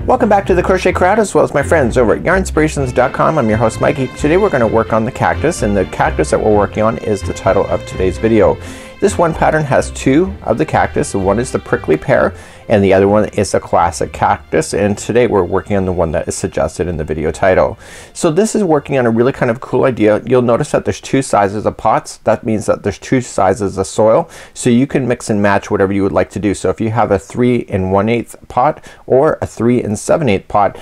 Welcome back to the Crochet Crowd, as well as my friends over at yarnspirations.com. I'm your host Mikey. Today we're going to work on the cactus, and the cactus that we're working on is the title of today's video. This one pattern has two of the cactus. One is the prickly pear and the other one is the classic cactus, and today we're working on the one that is suggested in the video title. So this is working on a really kind of cool idea. You'll notice that there's two sizes of pots. That means that there's two sizes of soil, so you can mix and match whatever you would like to do. So if you have a 3 1/8 pot or a 3 7/8 pot,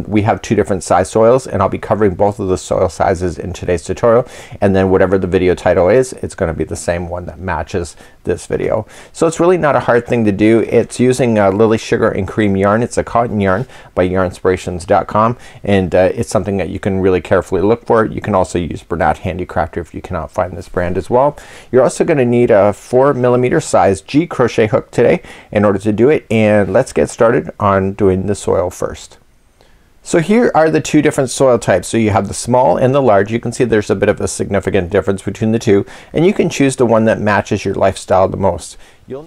we have two different size soils, and I'll be covering both of the soil sizes in today's tutorial, and then whatever the video title is, it's going to be the same one that matches this video. So it's really not a hard thing to do. It's using Lily Sugar and Cream yarn. It's a cotton yarn by yarnspirations.com, and it's something that you can really carefully look for. You can also use Bernat Handicrafter if you cannot find this brand as well. You're also going to need a 4mm size G crochet hook today in order to do it, and let's get started on doing the soil first. So here are the two different soil types. So you have the small and the large. You can see there's a bit of a significant difference between the two, and you can choose the one that matches your lifestyle the most.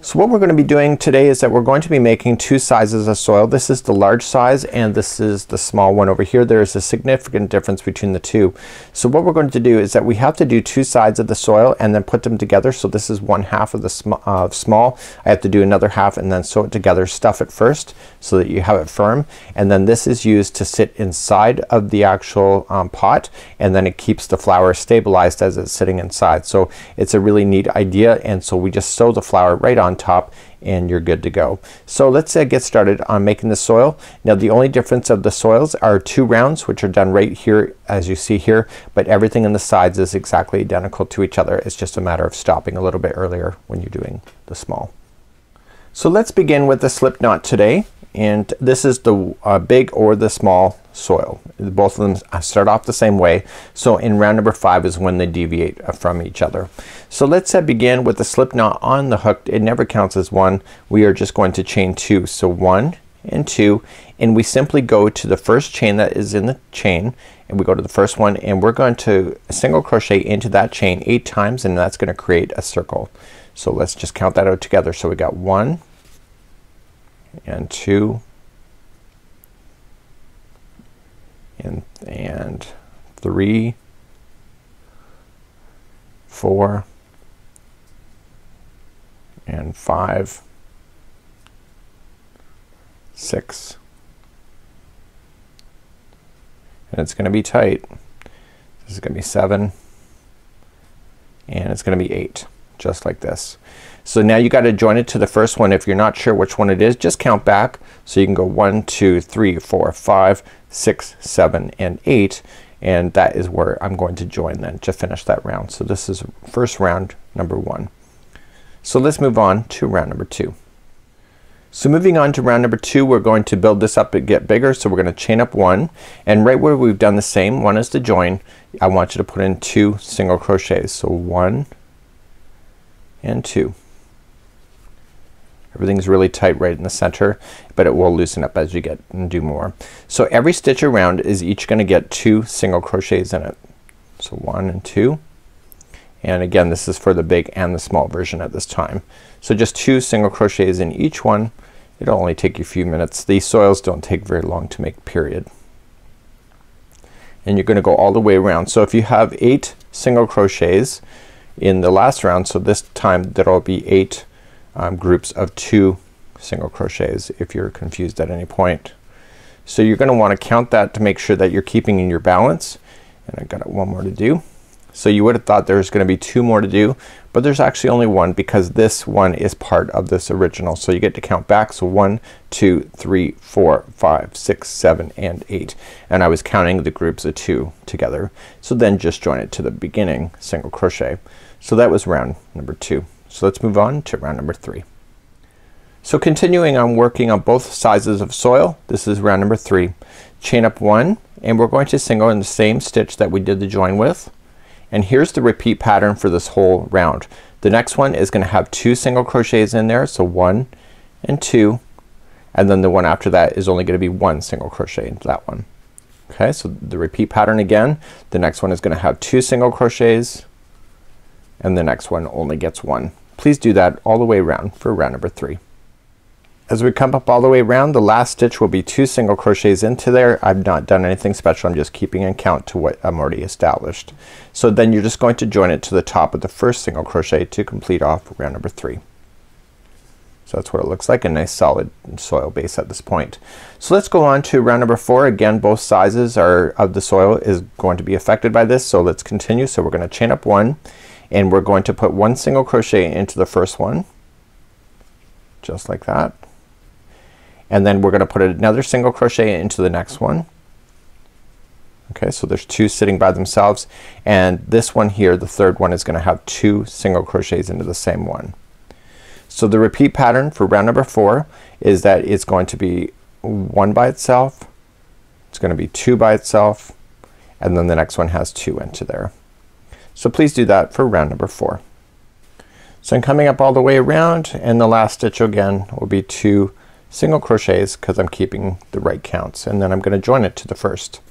So what we're going to be doing today is that we're going to be making two sizes of soil. This is the large size and this is the small one over here. There is a significant difference between the two. So what we're going to do is that we have to do two sides of the soil and then put them together. So this is one half of the small. I have to do another half and then sew it together, stuff it first so that you have it firm, and then this is used to sit inside of the actual pot, and then it keeps the flower stabilized as it's sitting inside. So it's a really neat idea, and so we just sew the flower right on top and you're good to go. So let's get started on making the soil. Now the only difference of the soils are two rounds, which are done right here as you see here, but everything in the sides is exactly identical to each other. It's just a matter of stopping a little bit earlier when you're doing the small. So let's begin with the slip knot today, and this is the big or the small soil. Both of them start off the same way. So in round number 5 is when they deviate from each other. So let's begin with the slip knot on the hook. It never counts as one. We are just going to chain 2. So 1 and 2, and we simply go to the first chain that is in the chain, and we go to the first one, and we're going to single crochet into that chain 8 times, and that's going to create a circle. So let's just count that out together. So we got 1 and 2 and 3, 4 and 5, 6, and it's going to be tight. This is going to be 7, and it's going to be 8, just like this. So now you got to join it to the first one. If you're not sure which one it is, just count back. So you can go 1 2 3 4 5 6 7 and 8, and that is where I'm going to join then to finish that round. So this is first round number 1. So let's move on to round number 2. So moving on to round number 2, we're going to build this up and get bigger. So we're going to chain up 1, and right where we've done the same, 1 is the join, I want you to put in 2 single crochets. So 1 and 2. Everything's really tight right in the center, but it will loosen up as you get and do more. So every stitch around is each going to get 2 single crochets in it. So 1 and 2, and again this is for the big and the small version at this time. So just 2 single crochets in each one. It'll only take you a few minutes. These soils don't take very long to make, period. And you're going to go all the way around. So if you have 8 single crochets in the last round, so this time there'll be 8 groups of 2 single crochets if you're confused at any point. So you're going to want to count that to make sure that you're keeping in your balance, and I've got one more to do. So you would have thought there's going to be 2 more to do, but there's actually only 1 because this one is part of this original. So you get to count back. So 1 2 3 4 5 6 7 and 8, and I was counting the groups of 2 together. So then just join it to the beginning single crochet. So that was round number 2. So let's move on to round number 3. So continuing on working on both sizes of soil, this is round number 3. Chain up 1, and we're going to single in the same stitch that we did the join with, and here's the repeat pattern for this whole round. The next one is going to have 2 single crochets in there, so 1 and 2, and then the one after that is only going to be 1 single crochet into that one. Okay, so the repeat pattern again. The next one is going to have 2 single crochets, and the next one only gets 1. Please do that all the way around for round number 3. As we come up all the way around, the last stitch will be 2 single crochets into there. I've not done anything special. I'm just keeping in count to what I'm already established. So then you're just going to join it to the top of the first single crochet to complete off round number 3. So that's what it looks like, a nice solid soil base at this point. So let's go on to round number 4. Again, both sizes of the soil is going to be affected by this. So let's continue. So we're going to chain up 1 and we're going to put 1 single crochet into the first one, just like that. And then we're gonna put another single crochet into the next one. Okay, so there's 2 sitting by themselves, and this one here, the third one, is gonna have 2 single crochets into the same one. So the repeat pattern for round number 4 is that it's going to be 1 by itself, it's gonna be 2 by itself, and then the next one has 2 into there. So please do that for round number 4. So I'm coming up all the way around, and the last stitch again will be 2 single crochets because I'm keeping the right counts, and then I'm gonna join it to the first.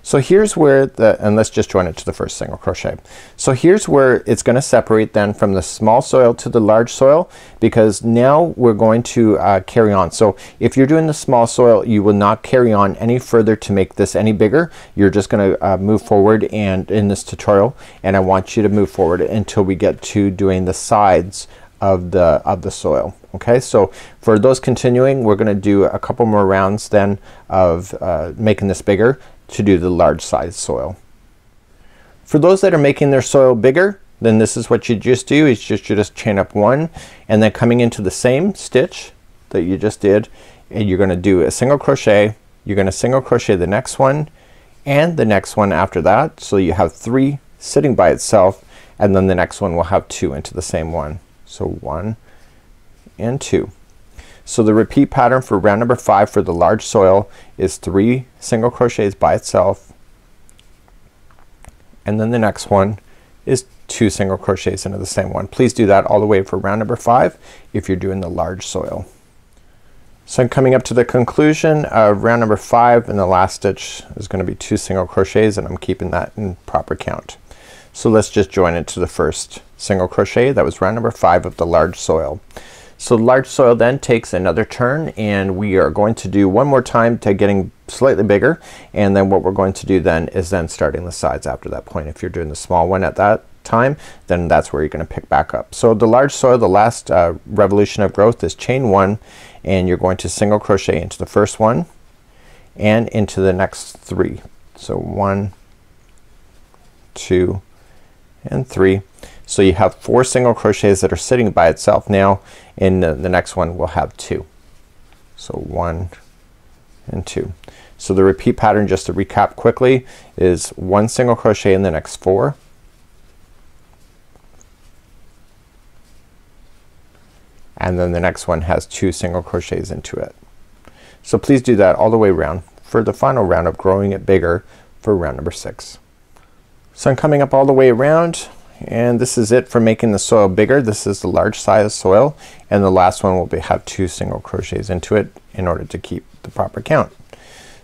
So here's where and let's just join it to the first single crochet. So here's where it's gonna separate then from the small soil to the large soil, because now we're going to carry on. So if you're doing the small soil, you will not carry on any further to make this any bigger. You're just gonna move forward and in this tutorial, and I want you to move forward until we get to doing the sides of the soil. Okay, so for those continuing, we're gonna do a couple more rounds then of making this bigger to do the large size soil. For those that are making their soil bigger, then this is what you just do, is you just chain up 1 and then coming into the same stitch that you just did, and you're gonna do a single crochet, you're gonna single crochet the next one and the next one after that, so you have 3 sitting by itself, and then the next one will have 2 into the same one. So 1 and 2. So the repeat pattern for round number 5 for the large soil is 3 single crochets by itself, and then the next one is 2 single crochets into the same one. Please do that all the way for round number 5 if you're doing the large soil. So I'm coming up to the conclusion of round number 5, and the last stitch is gonna be 2 single crochets, and I'm keeping that in proper count. So let's just join it to the first single crochet. That was round number 5 of the large soil. So large soil then takes another turn, and we are going to do one more time to getting slightly bigger, and then what we're going to do then is then starting the sides after that point. If you're doing the small one at that time, then that's where you're gonna pick back up. So the large soil, the last revolution of growth is chain 1, and you're going to single crochet into the first one and into the next 3. So 1, 2 and 3. So you have 4 single crochets that are sitting by itself now, and the next one will have 2. So 1 and 2. So the repeat pattern, just to recap quickly, is 1 single crochet in the next 4, and then the next one has 2 single crochets into it. So please do that all the way around for the final round of growing it bigger for round number 6. So I'm coming up all the way around, and this is it for making the soil bigger. This is the large size soil, and the last one will have 2 single crochets into it in order to keep the proper count.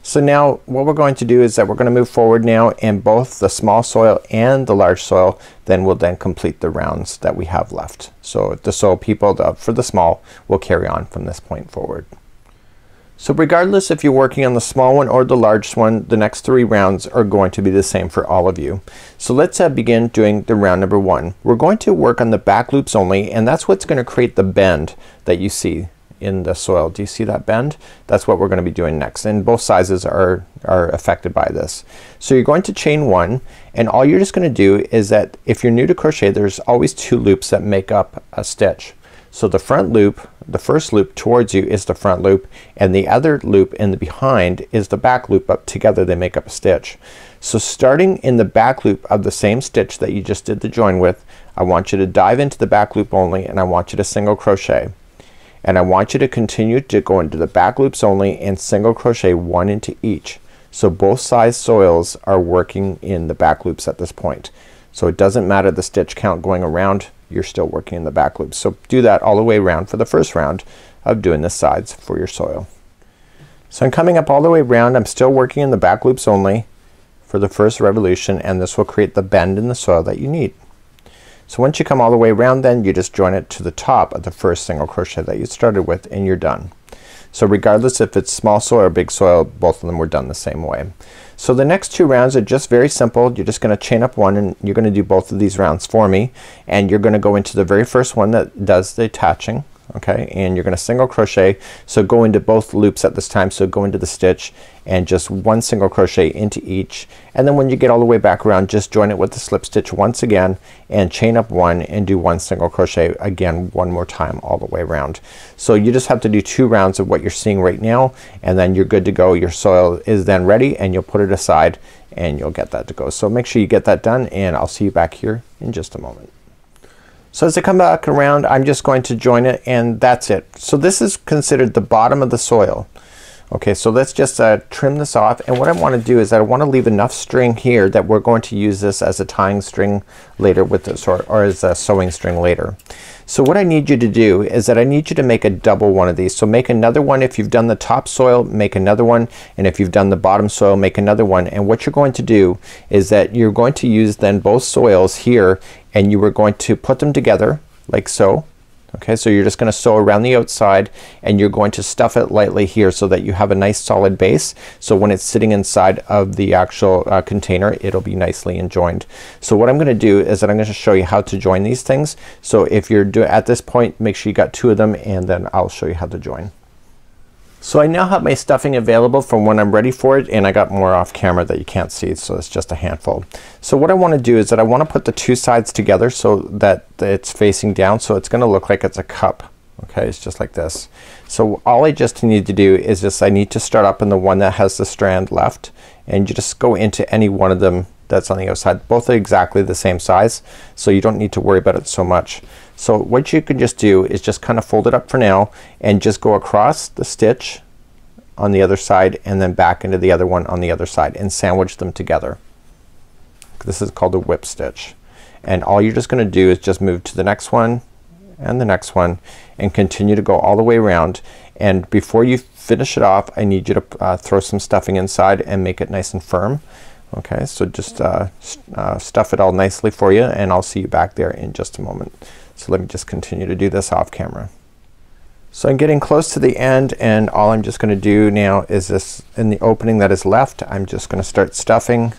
So now what we're going to do is that we're gonna move forward now, and both the small soil and the large soil then will then complete the rounds that we have left. So the soil people for the small will carry on from this point forward. So regardless if you're working on the small one or the large one, the next 3 rounds are going to be the same for all of you. So let's begin doing the round number 1. We're going to work on the back loops only, and that's what's gonna create the bend that you see in the soil. Do you see that bend? That's what we're gonna be doing next, and both sizes are affected by this. So you're going to chain 1, and all you're just gonna do is that if you're new to crochet, there's always 2 loops that make up a stitch. So the front loop, the first loop towards you is the front loop, and the other loop in the behind is the back loop. Up together they make up a stitch. So starting in the back loop of the same stitch that you just did the join with, I want you to dive into the back loop only, and I want you to single crochet, and I want you to continue to go into the back loops only and single crochet 1 into each. So both size soils are working in the back loops at this point. So it doesn't matter the stitch count going around, you're still working in the back loops. So do that all the way around for the first round of doing the sides for your soil. So I'm coming up all the way around, I'm still working in the back loops only for the first revolution, and this will create the bend in the soil that you need. So once you come all the way around, then you just join it to the top of the first single crochet that you started with, and you're done. So regardless if it's small soil or big soil, both of them were done the same way. So the next 2 rounds are just very simple. You're just gonna chain up 1 and you're gonna do both of these rounds for me, and you're gonna go into the very first one that does the attaching. Okay, and you're gonna single crochet, so go into both loops at this time. So go into the stitch and just 1 single crochet into each, and then when you get all the way back around, just join it with the slip stitch once again and chain up 1 and do 1 single crochet again 1 more time all the way around. So you just have to do 2 rounds of what you're seeing right now, and then you're good to go. Your soil is then ready, and you'll put it aside and you'll get that to go. So make sure you get that done, and I'll see you back here in just a moment. So as I come back around, I'm just going to join it, and that's it. So this is considered the bottom of the soil. Okay, so let's just trim this off, and what I want to do is I want to leave enough string here that we're going to use this as a tying string later with this, or as a sewing string later. So what I need you to do is that I need you to make a double one of these. So make another one. If you've done the top soil, make another one, and if you've done the bottom soil, make another one. And what you're going to do is that you're going to use then both soils here, and you are going to put them together like so. Okay, so you're just gonna sew around the outside, and you're going to stuff it lightly here so that you have a nice solid base. So when it's sitting inside of the actual container, it'll be nicely joined. So what I'm gonna do is that I'm gonna show you how to join these things. So if you're at this point, make sure you got 2 of them, and then I'll show you how to join. So I now have my stuffing available for when I'm ready for it, and I got more off camera that you can't see, so it's just a handful. So what I want to do is that I want to put the 2 sides together so that it's facing down, so it's gonna look like it's a cup. Okay, it's just like this. So all I just need to do is just I need to start up in the one that has the strand left, and you just go into any one of them that's on the outside. Both are exactly the same size, so you don't need to worry about it so much. So what you can just do is just kind of fold it up for now, and just go across the stitch on the other side, and then back into the other one on the other side, and sandwich them together. This is called a whip stitch, and all you're just gonna do is just move to the next one and the next one, and continue to go all the way around. And before you finish it off, I need you to throw some stuffing inside and make it nice and firm. Okay, so just stuff it all nicely for you, and I'll see you back there in just a moment. So let me just continue to do this off camera. So I'm getting close to the end, and all I'm just gonna do now is this, in the opening that is left, I'm just gonna start stuffing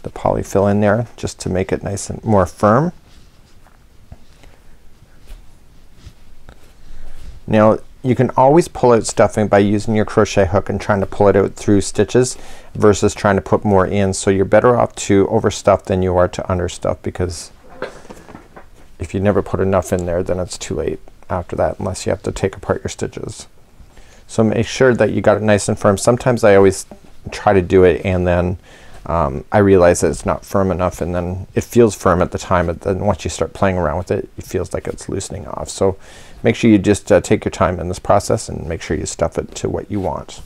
the polyfill in there just to make it nice and more firm. Now you can always pull out stuffing by using your crochet hook and trying to pull it out through stitches versus trying to put more in. So you're better off to overstuff than you are to understuff, because if you never put enough in there, then it's too late after that, unless you have to take apart your stitches. So make sure that you got it nice and firm. Sometimes I always try to do it, and then I realize that it's not firm enough, and then it feels firm at the time, but then once you start playing around with it, it feels like it's loosening off. So make sure you just take your time in this process, and make sure you stuff it to what you want.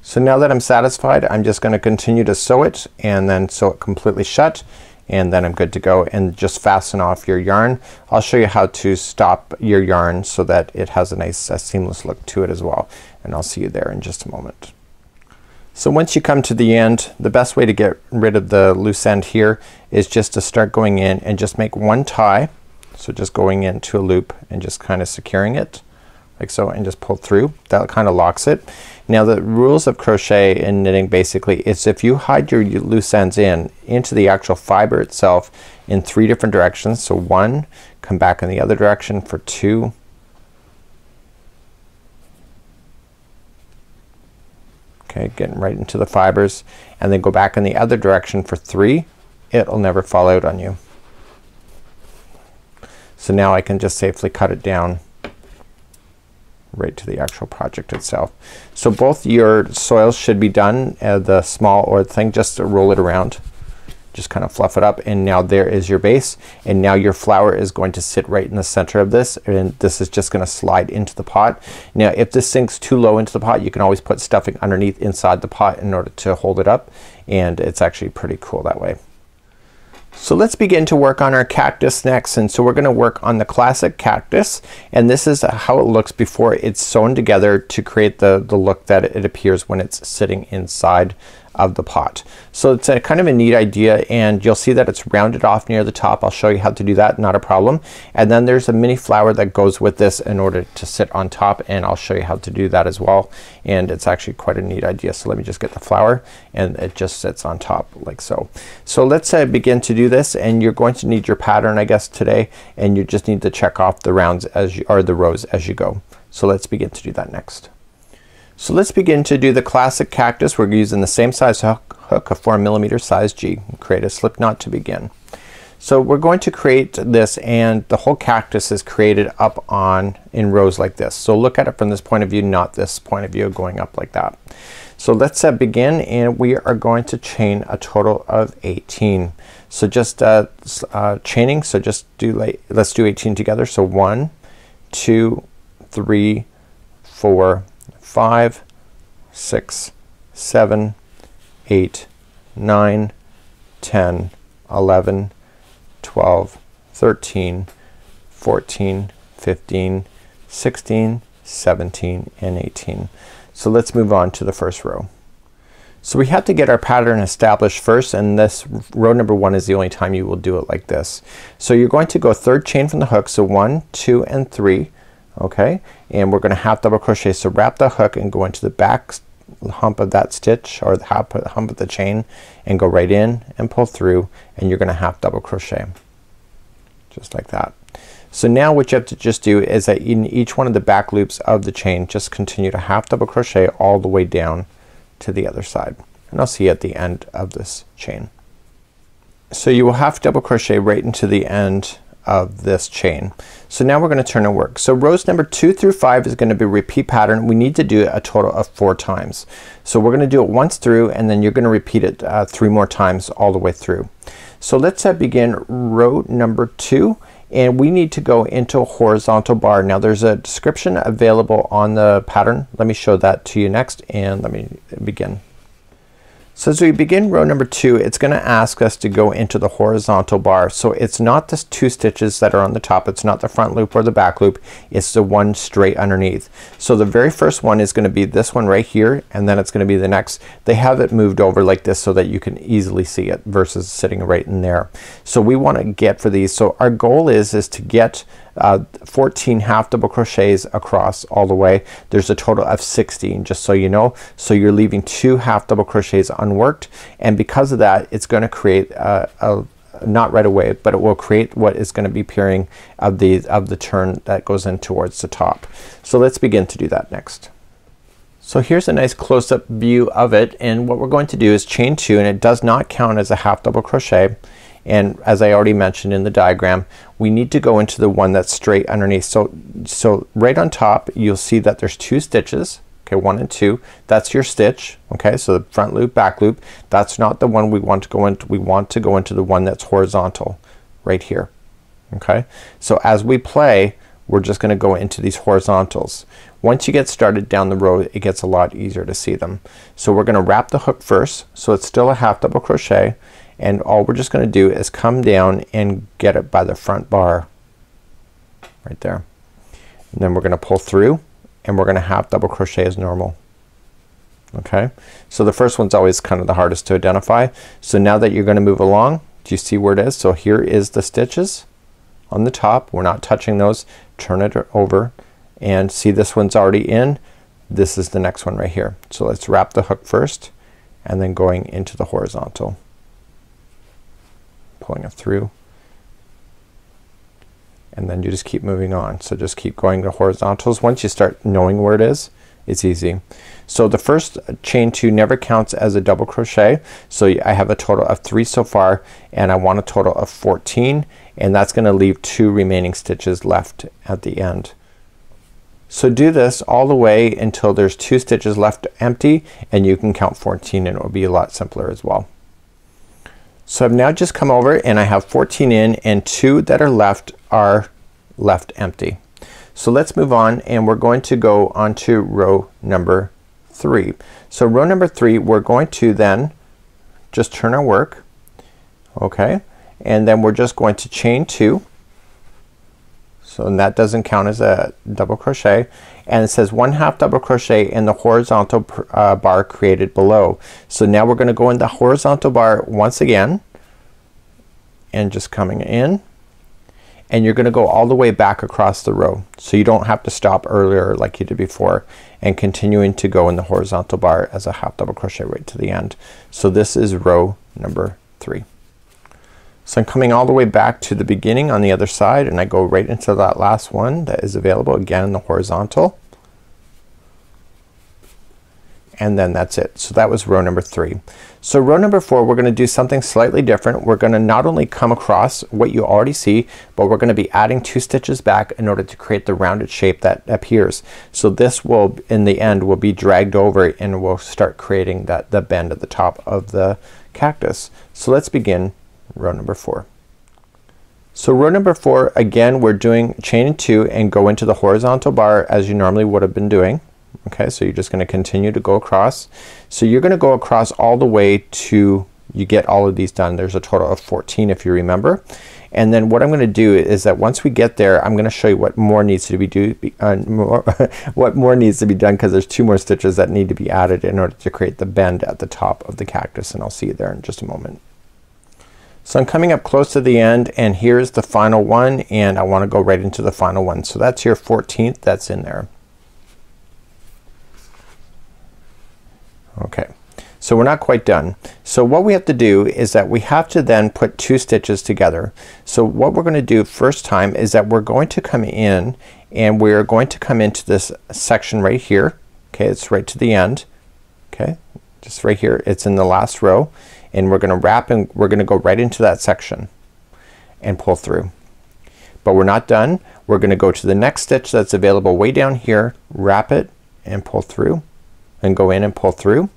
So now that I'm satisfied, I'm just gonna continue to sew it, and then sew it completely shut, and then I'm good to go. And just fasten off your yarn. I'll show you how to stop your yarn so that it has a nice seamless look to it as well, and I'll see you there in just a moment. So once you come to the end, the best way to get rid of the loose end here is just to start going in and just make 1 tie. So just going into a loop and just kind of securing it like so, and just pull through. That kind of locks it. Now the rules of crochet and knitting basically is if you hide your loose ends into the actual fiber itself in 3 different directions. So 1, come back in the other direction for 2, okay, getting right into the fibers, and then go back in the other direction for 3. It'll never fall out on you. So now I can just safely cut it down right to the actual project itself. So both your soils should be done, the small or the thing, just to roll it around. Just kind of fluff it up, and now there is your base, and now your flower is going to sit right in the center of this, and this is just gonna slide into the pot. Now if this sinks too low into the pot, you can always put stuffing underneath inside the pot in order to hold it up, and it's actually pretty cool that way. So let's begin to work on our cactus next, and so we're gonna work on the classic cactus, and this is how it looks before it's sewn together to create the look that it appears when it's sitting inside of the pot. So it's a kind of a neat idea, and you'll see that it's rounded off near the top. I'll show you how to do that, not a problem. And then there's a mini flower that goes with this in order to sit on top, and I'll show you how to do that as well. And it's actually quite a neat idea. So let me just get the flower, and it just sits on top like so. So let's begin to do this, and you're going to need your pattern I guess today, and you just need to check off the rounds as you, or the rows as you go. So let's begin to do that next. So let's begin to do the classic cactus. We're using the same size hook, a 4mm size G. Create a slip knot to begin. So we're going to create this, and the whole cactus is created up on in rows like this. So look at it from this point of view, not this point of view going up like that. So let's begin, and we are going to chain a total of 18. So just chaining, so just do let's do 18 together. So 1 2 3 4 5 6 7 8 9 10 11 12 13 14 15 16 17 and 18. So let's move on to the first row. So we have to get our pattern established first, and this row number 1 is the only time you will do it like this. So you're going to go third chain from the hook, so 1 2 and 3, okay, and we're gonna half double crochet. So wrap the hook and go into the back hump of that stitch, or the hump of the chain, and go right in and pull through, and you're gonna half double crochet just like that. So now what you have to just do is that in each one of the back loops of the chain, just continue to half double crochet all the way down to the other side, and I'll see you at the end of this chain. So you will half double crochet right into the end of this chain. So now we're gonna turn and work. So rows number 2 through 5 is gonna be repeat pattern. We need to do it a total of 4 times. So we're gonna do it once through, and then you're gonna repeat it 3 more times all the way through. So let's begin row number 2, and we need to go into a horizontal bar. Now there's a description available on the pattern. Let me show that to you next, and let me begin. So as we begin row number 2, it's gonna ask us to go into the horizontal bar. So it's not the 2 stitches that are on the top, it's not the front loop or the back loop, it's the one straight underneath. So the very first one is gonna be this one right here, and then it's gonna be the next. They have it moved over like this so that you can easily see it versus sitting right in there. So we want to get for these, so our goal is to get 14 half double crochets across all the way. There's a total of 16, just so you know. So you're leaving 2 half double crochets unworked, and because of that it's going to create not right away, but it will create what is going to be pairing of the turn that goes in towards the top. So let's begin to do that next. So here's a nice close-up view of it, and what we're going to do is chain 2, and it does not count as a half double crochet. And as I already mentioned in the diagram, we need to go into the one that's straight underneath. So right on top you'll see that there's 2 stitches, okay, 1 and 2. That's your stitch, okay, so the front loop, back loop. That's not the one we want to go into. We want to go into the one that's horizontal right here, okay. So as we play, we're just gonna go into these horizontals. Once you get started down the road, it gets a lot easier to see them. So we're gonna wrap the hook first, so it's still a half double crochet, and all we're just gonna do is come down and get it by the front bar right there, and then we're gonna pull through, and we're gonna half double crochet as normal. Okay, so the first one's always kind of the hardest to identify. So now that you're gonna move along, do you see where it is? So here is the stitches on the top. We're not touching those. Turn it over, and see this one's already in. This is the next one right here. So let's wrap the hook first, and then going into the horizontal, pulling it through, and then you just keep moving on. So just keep going to horizontals. Once you start knowing where it is, it's easy. So the first chain 2 never counts as a double crochet. So I have a total of 3 so far, and I want a total of 14, and that's gonna leave 2 remaining stitches left at the end. So do this all the way until there's 2 stitches left empty, and you can count 14, and it will be a lot simpler as well. So I've now just come over, and I have 14 in, and 2 that are left empty. So let's move on, and we're going to go on to row number 3. So row number 3, we're going to then just turn our work, okay, and then we're just going to chain 2. So and that doesn't count as a double crochet, and it says 1/2 double crochet in the horizontal bar created below. So now we're gonna go in the horizontal bar once again and just coming in, and you're gonna go all the way back across the row. So you don't have to stop earlier like you did before, and continuing to go in the horizontal bar as a 1/2 double crochet right to the end. So this is row number 3. So I'm coming all the way back to the beginning on the other side, and I go right into that last one that is available again in the horizontal, and then that's it. So that was row number 3. So row number 4, we're gonna do something slightly different. We're gonna not only come across what you already see, but we're gonna be adding 2 stitches back in order to create the rounded shape that appears. So this will in the end will be dragged over and we'll start creating the bend at the top of the cactus. So let's begin row number 4. So row number 4, again we're doing chain 2 and go into the horizontal bar as you normally would have been doing. Okay, so you're just gonna continue to go across. So you're gonna go across all the way to you get all of these done. There's a total of 14 if you remember. And then what I'm gonna do is that once we get there, I'm gonna show you what more needs to be what more needs to be done, because there's 2 more stitches that need to be added in order to create the bend at the top of the cactus, and I'll see you there in just a moment. So I'm coming up close to the end, and here's the final one, and I want to go right into the final one. So that's your 14th that's in there. Okay, so we're not quite done. So what we have to do is that we have to then put 2 stitches together. So what we're gonna do first time is that we're going to come in, and we're going to come into this section right here. Okay, it's right to the end. Okay, just right here, it's in the last row, and we're gonna wrap, and we're gonna go right into that section and pull through. But we're not done. We're gonna go to the next stitch that's available way down here, wrap it and pull through, and go in and pull through,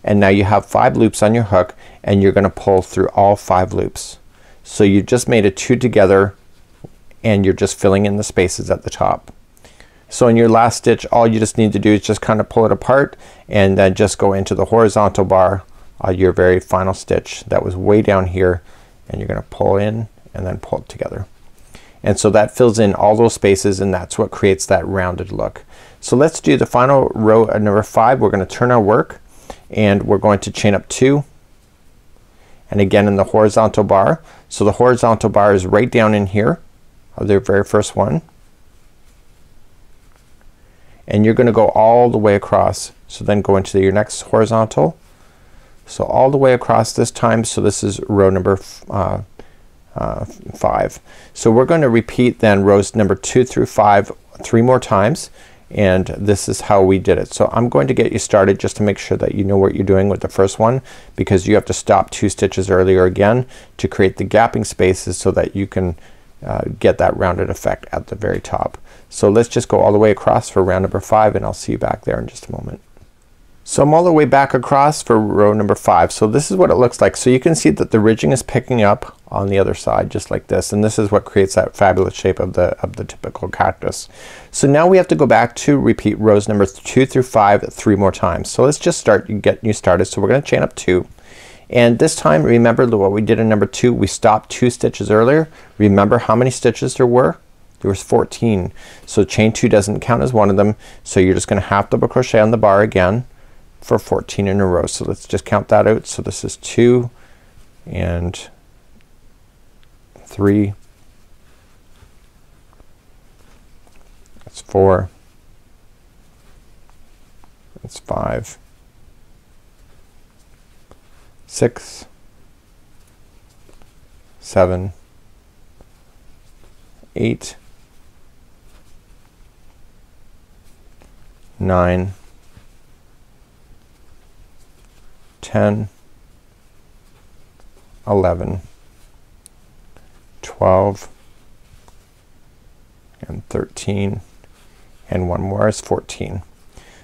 and now you have 5 loops on your hook, and you're gonna pull through all 5 loops. So you just made a 2 together, and you're just filling in the spaces at the top. So in your last stitch, all you just need to do is just kind of pull it apart, and then just go into the horizontal bar, your very final stitch that was way down here, and you're gonna pull in and then pull it together. And so that fills in all those spaces, and that's what creates that rounded look. So let's do the final row at number 5. We're gonna turn our work, and we're going to chain up 2, and again in the horizontal bar. So the horizontal bar is right down in here of the very first one, and you're gonna go all the way across. So then go into your next horizontal, so all the way across this time. So this is row number 5. So we're going to repeat then rows number 2 through 5 3 more times, and this is how we did it. So I'm going to get you started just to make sure that you know what you're doing with the first one, because you have to stop 2 stitches earlier again to create the gapping spaces so that you can get that rounded effect at the very top. So let's just go all the way across for round number 5, and I'll see you back there in just a moment. So I'm all the way back across for row number 5. So this is what it looks like. So you can see that the ridging is picking up on the other side just like this, and this is what creates that fabulous shape of the typical cactus. So now we have to go back to repeat rows number 2 through 5 3 more times. So let's just get you started. So we're gonna chain up 2, and this time remember what we did in number 2. We stopped 2 stitches earlier. Remember how many stitches there were? There was 14. So chain 2 doesn't count as one of them, so you're just gonna half double crochet on the bar again for 14 in a row. So let's just count that out. So this is 2 and 3, that's 4, that's 5, 6, 7, 8, 9, 10, 11, 12, and 13, and one more is 14.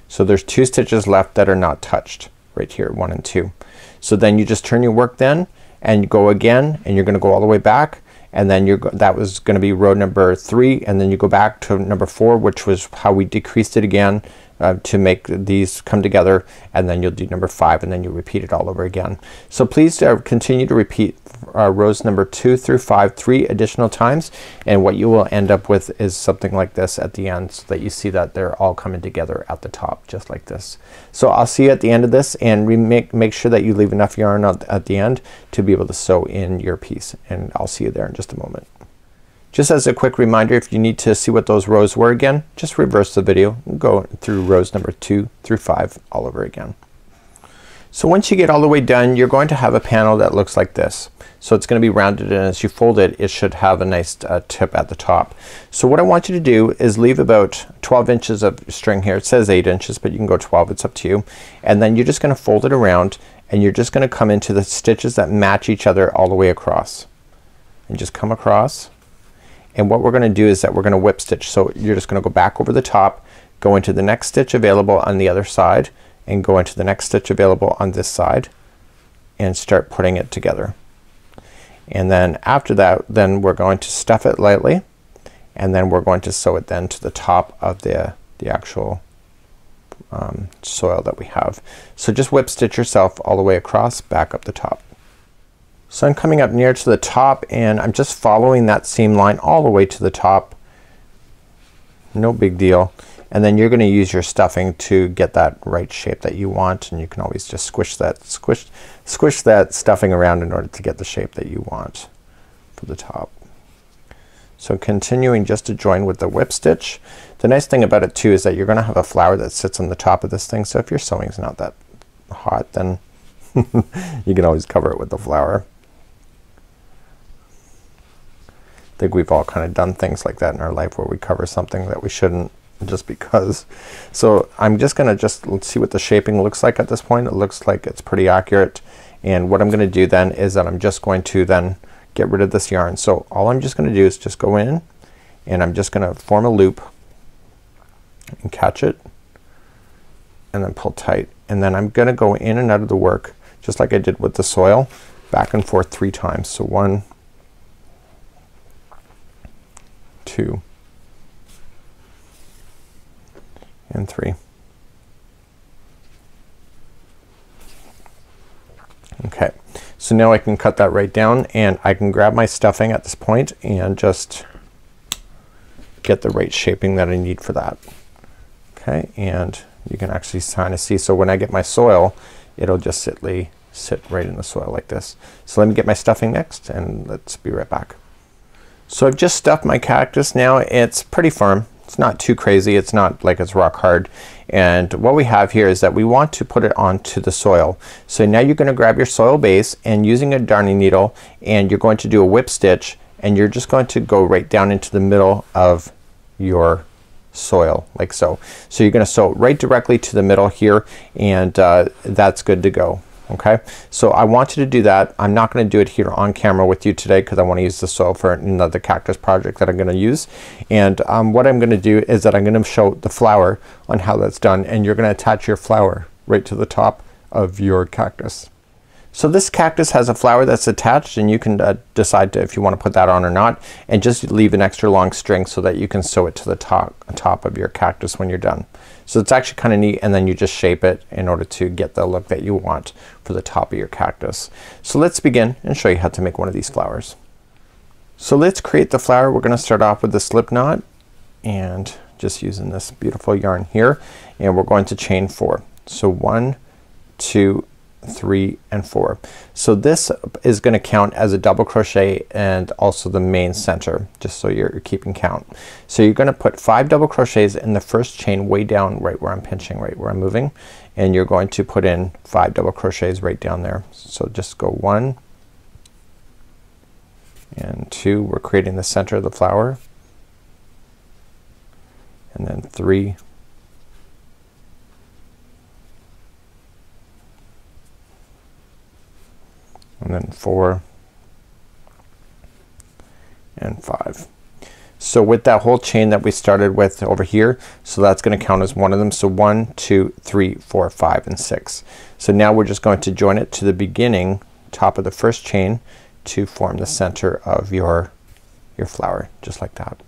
So there's 2 stitches left that are not touched right here, 1 and 2. So then you just turn your work then and you go again, and you're gonna go all the way back, and then that was gonna be row number 3, and then you go back to number 4, which was how we decreased it again to make these come together, and then you'll do number 5 and then you'll repeat it all over again. So please continue to repeat rows number 2 through 5 3 additional times, and what you will end up with is something like this at the end, so that you see that they're all coming together at the top just like this. So I'll see you at the end of this, and make sure that you leave enough yarn at the end to be able to sew in your piece, and I'll see you there in just a moment. Just as a quick reminder, if you need to see what those rows were again, just reverse the video and go through rows number 2 through 5 all over again. So once you get all the way done, you're going to have a panel that looks like this. So it's going to be rounded, and as you fold it, it should have a nice tip at the top. So what I want you to do is leave about 12 inches of string here. It says 8 inches, but you can go 12, it's up to you. And then you're just going to fold it around, and you're just going to come into the stitches that match each other all the way across. And just come across. And what we're going to do is that we're going to whip stitch. So you're just going to go back over the top, go into the next stitch available on the other side, and go into the next stitch available on this side, and start putting it together. And then after that, then we're going to stuff it lightly, and then we're going to sew it then to the top of the actual soil that we have. So just whip stitch yourself all the way across, back up the top. So I'm coming up near to the top, and I'm just following that seam line all the way to the top. No big deal. And then you're going to use your stuffing to get that right shape that you want, and you can always just squish that stuffing around in order to get the shape that you want for the top. So continuing just to join with the whip stitch. The nice thing about it too is that you're going to have a flower that sits on the top of this thing, so if your sewing is not that hot, then you can always cover it with the flower. I think we've all kind of done things like that in our life, where we cover something that we shouldn't just because. So I'm just gonna let's see what the shaping looks like at this point. It looks like it's pretty accurate, and what I'm gonna do then is that I'm just going to then get rid of this yarn. So all I'm just gonna do is just go in, and I'm just gonna form a loop and catch it, and then pull tight, and then I'm gonna go in and out of the work just like I did with the soil, back and forth 3 times. So 1, 2, and 3. Okay, so now I can cut that right down, and I can grab my stuffing at this point and just get the right shaping that I need for that. Okay, and you can actually kind of see, so when I get my soil, it'll just sit right in the soil like this. So let me get my stuffing next, and let's be right back. So I've just stuffed my cactus now. It's pretty firm. It's not too crazy. It's not like it's rock hard. And what we have here is that we want to put it onto the soil. So now you're gonna grab your soil base, and using a darning needle, and you're going to do a whip stitch, and you're just going to go right down into the middle of your soil like so. So you're gonna sew right directly to the middle here, and that's good to go. Okay, so I want you to do that. I'm not going to do it here on camera with you today, because I want to use the soil for another cactus project that I'm going to use. And what I'm going to do is that I'm going to show the flower on how that's done, and you're going to attach your flower right to the top of your cactus. So this cactus has a flower that's attached, and you can decide if you want to put that on or not, and just leave an extra long string so that you can sew it to the top of your cactus when you're done. So it's actually kind of neat, and then you just shape it in order to get the look that you want for the top of your cactus. So let's begin and show you how to make one of these flowers. So let's create the flower. We're going to start off with the slip knot, and just using this beautiful yarn here, and we're going to chain 4. So 1, 2, 3, and 4. So this is going to count as a double crochet, and also the main center, just so you're keeping count. So you're going to put 5 double crochets in the first chain way down, right where I'm pinching, right where I'm moving, and you're going to put in 5 double crochets right down there. So just go 1 and 2. We're creating the center of the flower, and then 3, and then 4, and 5. So with that whole chain that we started with over here, so that's going to count as one of them. So 1, 2, 3, 4, 5, and 6. So now we're just going to join it to the beginning top of the first chain to form the center of your flower, just like that.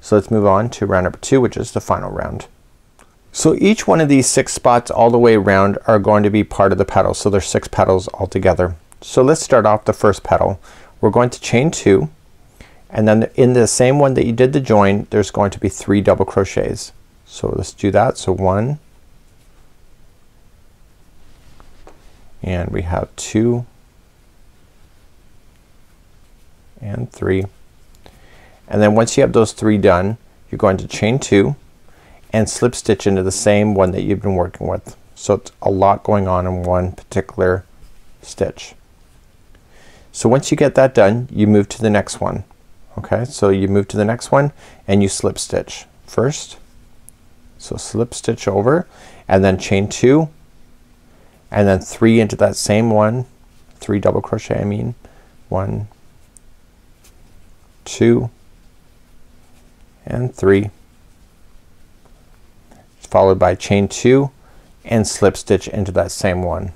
So let's move on to round number 2, which is the final round. So each one of these 6 spots all the way around are going to be part of the petal. So there's 6 petals altogether. So let's start off the first petal. We're going to chain 2, and then in the same one that you did the join, there's going to be 3 double crochets. So let's do that. So 1, and we have 2 and 3, and then once you have those 3 done, you're going to chain 2 and slip stitch into the same one that you've been working with. So it's a lot going on in one particular stitch. So once you get that done, you move to the next one. Okay, so you move to the next one and you slip stitch first. So slip stitch over and then chain 2 and then 3 into that same one, 3 double crochet I mean. 1, 2 and 3, followed by chain 2 and slip stitch into that same one.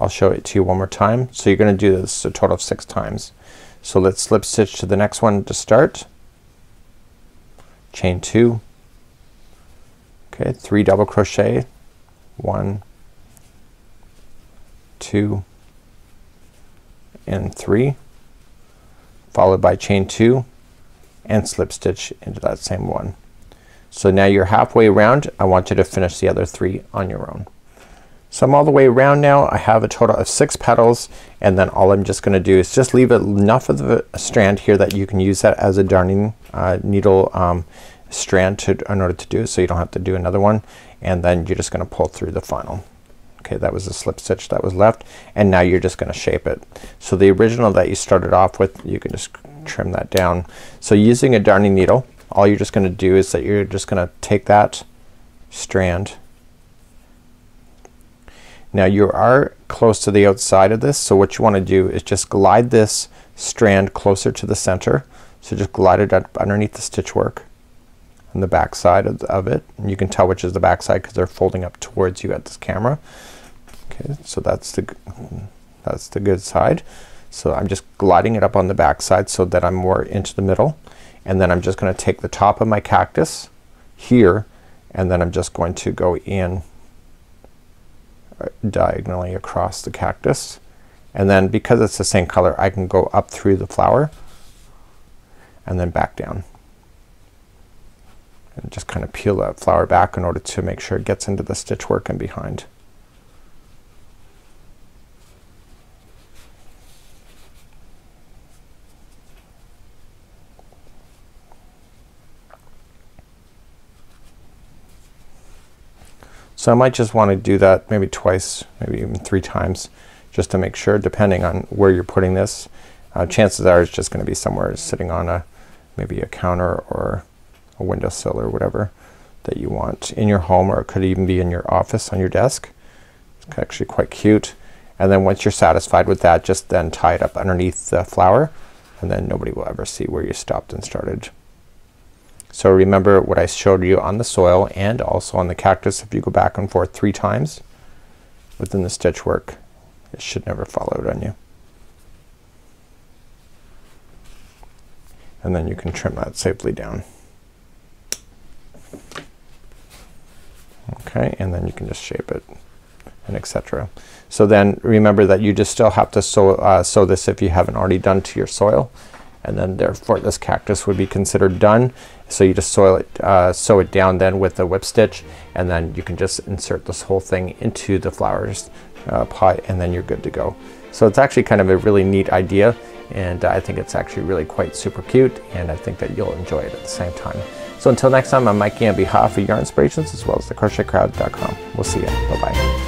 I'll show it to you one more time. So you're gonna do this a total of 6 times. So let's slip stitch to the next one to start. Chain 2, okay, 3 double crochet, 1, 2 and 3, followed by chain 2 and slip stitch into that same one. So now you're halfway around. I want you to finish the other 3 on your own. So I'm all the way around now. I have a total of 6 petals, and then all I'm just gonna do is just leave enough of the strand here that you can use that as a darning needle strand in order to do it, so you don't have to do another one, and then you're just gonna pull through the final. Okay, that was a slip stitch that was left, and now you're just gonna shape it. So the original that you started off with, you can just trim that down. So using a darning needle, all you're just gonna do is that you're just gonna take that strand. Now you are close to the outside of this, so what you want to do is just glide this strand closer to the center. So just glide it up underneath the stitch work on the back side of it, and you can tell which is the back side because they're folding up towards you at this camera. Okay, so that's the good side. So I'm just gliding it up on the back side so that I'm more into the middle, and then I'm just gonna take the top of my cactus here, and then I'm just going to go in diagonally across the cactus, and then because it's the same color I can go up through the flower and then back down and just kind of peel that flower back in order to make sure it gets into the stitch work and behind. So I might just want to do that maybe twice, maybe even 3 times, just to make sure, depending on where you're putting this. Chances are it's just going to be somewhere sitting on maybe a counter or a windowsill or whatever that you want in your home, or it could even be in your office on your desk. It's actually quite cute. And then once you're satisfied with that, just then tie it up underneath the flower, and then nobody will ever see where you stopped and started. So remember what I showed you on the soil and also on the cactus. If you go back and forth 3 times within the stitch work, it should never fall out on you. And then you can trim that safely down. Okay, and then you can just shape it and etc. So then remember that you just still have to sow this if you haven't already done to your soil, and then therefore this cactus would be considered done. So you just sew it down then with a whip stitch, and then you can just insert this whole thing into the flowers pot, and then you're good to go. So it's actually kind of a really neat idea, and I think it's actually really quite super cute, and I think that you'll enjoy it at the same time. So until next time, I'm Mikey on behalf of Yarn Inspirations as well as the crochetcrowd.com. We'll see you. Bye bye.